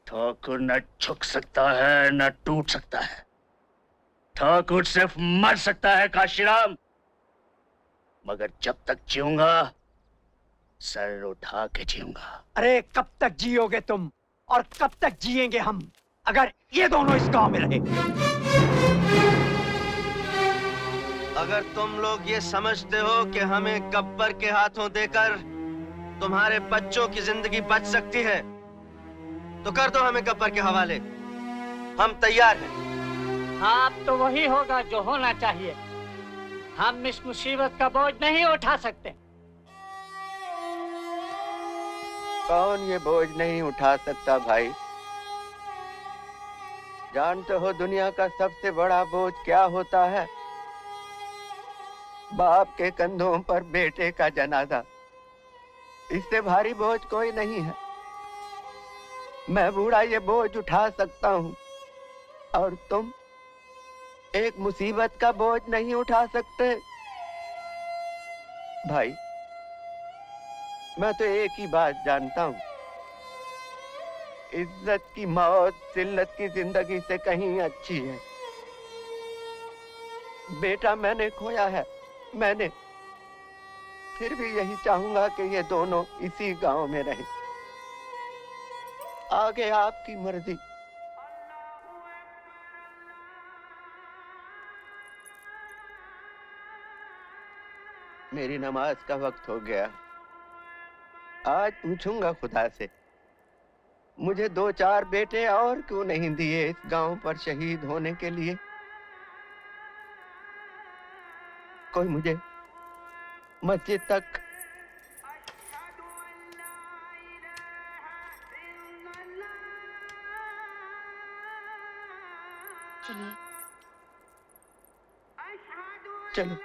ठाकुर न झुक सकता है न टूट सकता है। ठाकुर सिर्फ मर सकता है काशीराम, मगर जब तक जीऊंगा सर उठा के जीऊंगा। अरे कब तक जियोगे तुम और कब तक जिएंगे हम, अगर ये दोनों इस गांव में रहे? अगर तुम लोग ये समझते हो कि हमें गब्बर के हाथों देकर तुम्हारे बच्चों की जिंदगी बच सकती है तो कर दो हमें गब्बर के हवाले। हम तैयार हैं। आप तो वही होगा जो होना चाहिए। हम इस मुसीबत का बोझ नहीं उठा सकते। कौन ये बोझ नहीं उठा सकता भाई? जानते हो दुनिया का सबसे बड़ा बोझ क्या होता है? बाप के कंधों पर बेटे का जनाजा। इससे भारी बोझ कोई नहीं है। मैं बूढ़ा ये बोझ उठा सकता हूँ और तुम एक मुसीबत का बोझ नहीं उठा सकते। भाई मैं तो एक ही बात जानता हूँ, इज्जत की मौत जिल्लत की जिंदगी से कहीं अच्छी है। बेटा मैंने खोया है, मैंने, फिर भी यही चाहूंगा कि ये दोनों इसी गांव में रहें। आगे आपकी मर्जी। मेरी नमाज का वक्त हो गया। आज पूछूंगा खुदा से, मुझे 2-4 बेटे और क्यों नहीं दिए इस गांव पर शहीद होने के लिए? कोई मुझे मस्जिद तक चलिए। चलो।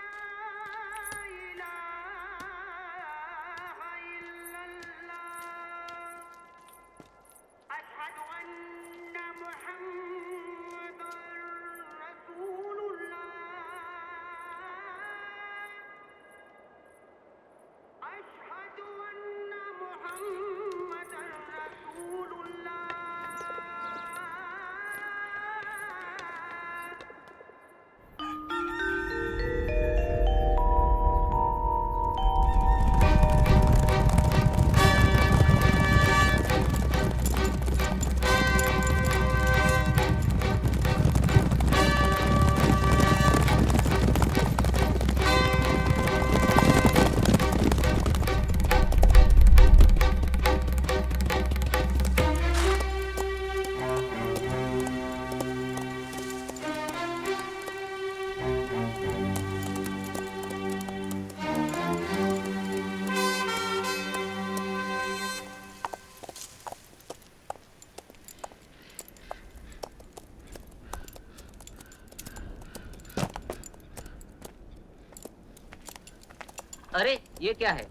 अरे ये क्या है?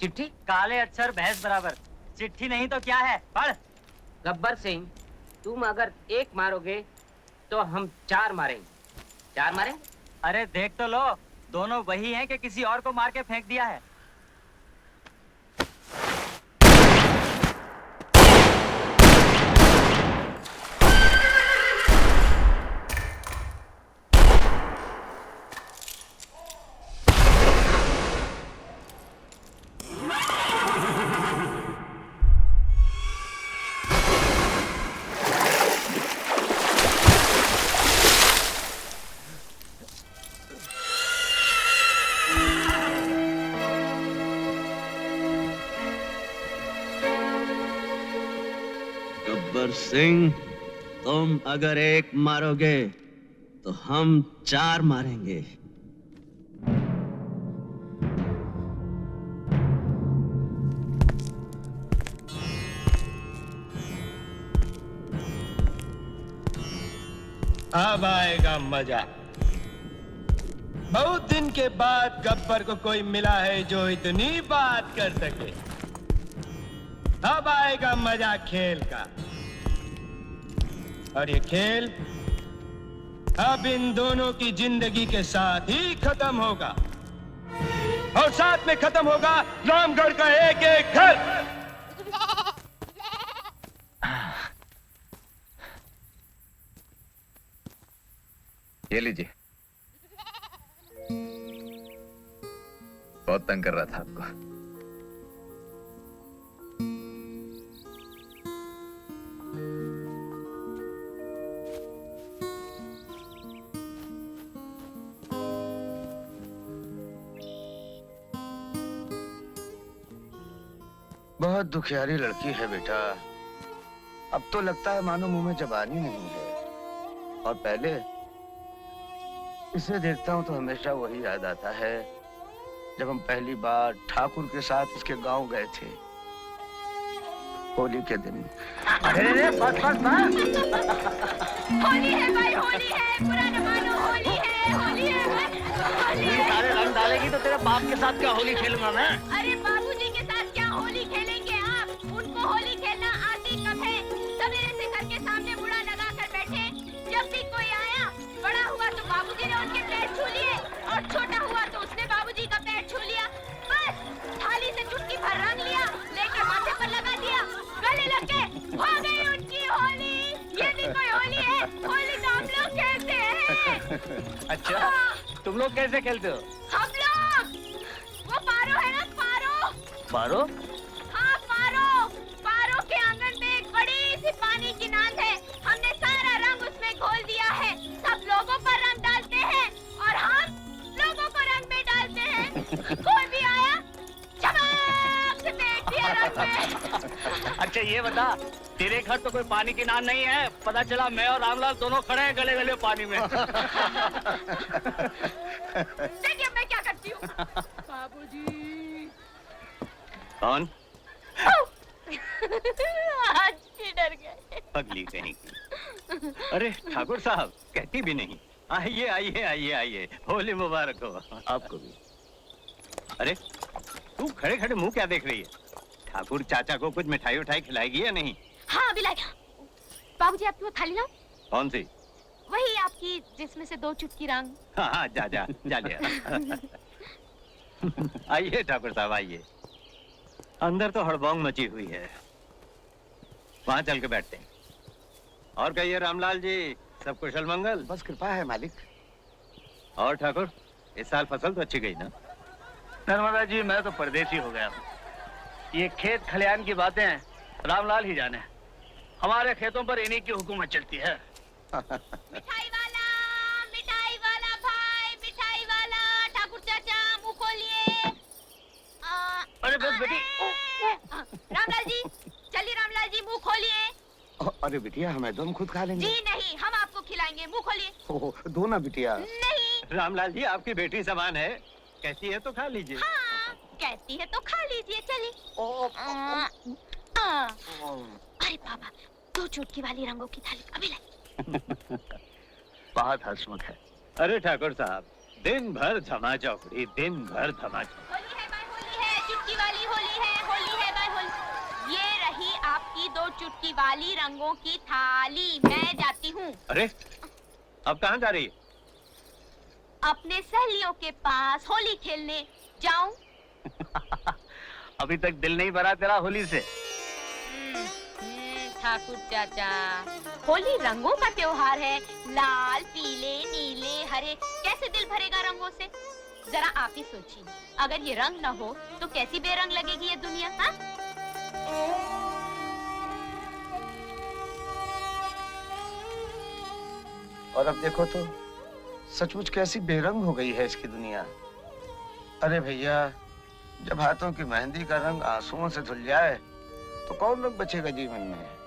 चिट्ठी? काले अक्षर भैंस बराबर। चिट्ठी नहीं तो क्या है? पढ़। गब्बर सिंह, तुम अगर एक मारोगे तो हम 4 मारेंगे। 4 मारेंगे? अरे देख तो लो, दोनों वही हैं कि किसी और को मार के फेंक दिया है। गब्बर सिंह, तुम अगर एक मारोगे तो हम 4 मारेंगे। अब आएगा मजा। बहुत दिन के बाद गब्बर को कोई मिला है जो इतनी बात कर सके। अब आएगा मजा खेल का। और ये खेल अब इन दोनों की जिंदगी के साथ ही खत्म होगा, और साथ में खत्म होगा रामगढ़ का एक एक घर। ये लीजिए। बहुत तंग कर रहा था आपको। बहुत दुखियारी लड़की है बेटा। अब तो लगता है मानो मुंह में जबानी नहीं है। और पहले इसे देखता हूँ तो हमेशा वही याद आता है जब हम पहली बार ठाकुर के साथ इसके गांव गए थे, होली के दिन। अरे बस बस बस। होली है भाई, होली है, बुरा न मानो, होली है, होली है, होली है। सारे रंग डालेगी तो तेरे बाप के साथ क्या होली खेलूंगा मैं? अरे बाबूजी के साथ क्या होली खेलेंगे आप? उनको होली खेलना आती कब है? सवेरे से घर के सामने बुरा लगा कर बैठे। जब भी कोई आया, बड़ा हुआ तो बाबूजी ने उनके पैर छू लिए और छोटा हुआ तो उसने बाबूजी का पैर छू लिया। बस थाली से चुटकी भर रंग लिया, लेके माथे पर लगा दिया, गले लग के हो गई उनकी होली। ये भी कोई होली है? होली तो हम लोग खेलते हैं। अच्छा, तुम लोग कैसे खेलते हो? हम लोग वो पारो है ना, पारो। पारो? हाँ पारो। पारो के आंगन में एक बड़ी सी पानी की नांद है। हमने सारा रंग उसमें घोल दिया है। सब लोगों पर रंग डालते हैं और हम लोगों को रंग में डालते हैं। कोई भी आया, चमक से फेंक दिया रंग में। अच्छा ये बता, तेरे घर तो कोई पानी की नान नहीं है? पता चला मैं और रामलाल दोनों खड़े हैं गले गले पानी में। देखिए मैं क्या करती हूँ। बाबूजी। कौन? आज ही डर गए। पगली कहीं की। अरे ठाकुर साहब, कहती भी नहीं। आइए आइए आइए आइए, होली मुबारक हो आपको भी। अरे तू खड़े खड़े मुंह क्या देख रही है? ठाकुर चाचा को कुछ मिठाई उठाई खिलाएगी या नहीं? हाँ बिलाई। बाबूजी आपकी वो थाली लाओ। कौन सी? वही आपकी जिसमें से 2 चुटकी रंग। हाँ हाँ, जा जा जा ले। आइए ठाकुर साहब आइए। अंदर तो हड़बोंग मची हुई है, वहां चल के बैठते हैं। और कहिए रामलाल जी, सब कुशल मंगल? बस कृपा है मालिक। और ठाकुर, इस साल फसल तो अच्छी गई ना? नर्मदा जी, मैं तो परदेसी हो गया हूँ। ये खेत खलियान की बातें रामलाल ही जाने। हमारे खेतों पर इन्हीं की हुकूमत चलती है। मिठाई वाला भाई, मिठाई वाला, ठाकुर चाचा मुंह खोलिए। अरे बस बेटी। रामलाल जी, चलिए रामलाल जी मुंह खोलिए। अरे बिटिया, हमें दो, हम खुद खा लेंगे। जी नहीं, हम आपको खिलाएंगे, मुंह खोलिए। दो ना बिटिया। नहीं। रामलाल जी, आपकी बेटी समान है, कहती है तो खा लीजिए। हाँ, कहती है तो खा लीजिए, चलिए। अरे बाबा, 2 चुटकी वाली रंगों की थाली अभी लाई। बहुत हंसमुख है। अरे ठाकुर साहब, दिन भर धमा चौकड़ी, दिन भर धमा चौकड़ी। होली है भाई, होली है, चुटकी वाली होली है, होली है भाई, होली। ये रही आपकी 2 चुटकी वाली रंगों की थाली। मैं जाती हूँ। अरे अब कहाँ जा रही है? अपने सहेलियों के पास होली खेलने जाऊं? अभी तक दिल नहीं भरा तेरा होली से? ठाकुर चाचा, होली रंगों का त्योहार है। लाल, पीले, नीले, हरे, कैसे दिल भरेगा रंगों से? जरा आप ही सोचिए, अगर ये रंग न हो तो कैसी बेरंग लगेगी ये दुनिया? हाँ? और अब देखो तो सचमुच कैसी बेरंग हो गई है इसकी दुनिया। अरे भैया, जब हाथों की मेहंदी का रंग आंसुओं से धुल जाए तो कौन लोग बचेगा जीवन में?